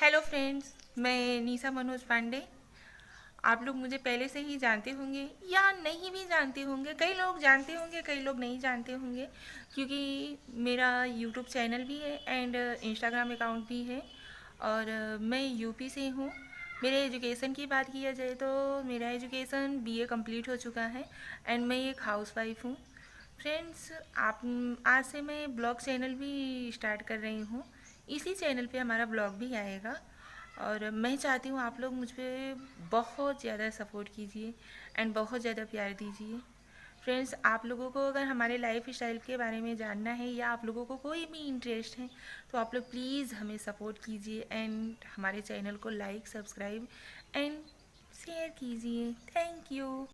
Hello friends, मैं NISA Manoj Pandey. आप लोग मुझे पहले से ही जानते होंगे या नहीं भी जानते होंगे। कई लोग जानते होंगे, कई लोग नहीं जानते होंगे, क्योंकि मेरा यूट्यूब चैनल भी है एंड इंस्टाग्राम अकाउंट भी है। और मैं यूपी से हूँ। मेरे एजुकेशन की बात किया जाए तो मेरा एजुकेशन बीए कंप्लीट हो चुका है एंड मैं एक हाउसवाइफ हूँ। फ्रेंड्स, आप आज से मैं ब्लॉग चैनल भी स्टार्ट कर रही हूँ। इसी चैनल पे हमारा ब्लॉग भी आएगा और मैं चाहती हूँ आप लोग मुझ पे बहुत ज़्यादा सपोर्ट कीजिए एंड बहुत ज़्यादा प्यार दीजिए। फ्रेंड्स, आप लोगों को अगर हमारे लाइफ स्टाइल के बारे में जानना है या आप लोगों को कोई भी इंटरेस्ट है तो आप लोग प्लीज़ हमें सपोर्ट कीजिए एंड हमारे चैनल को लाइक, सब्सक्राइब एंड शेयर कीजिए। Thank you.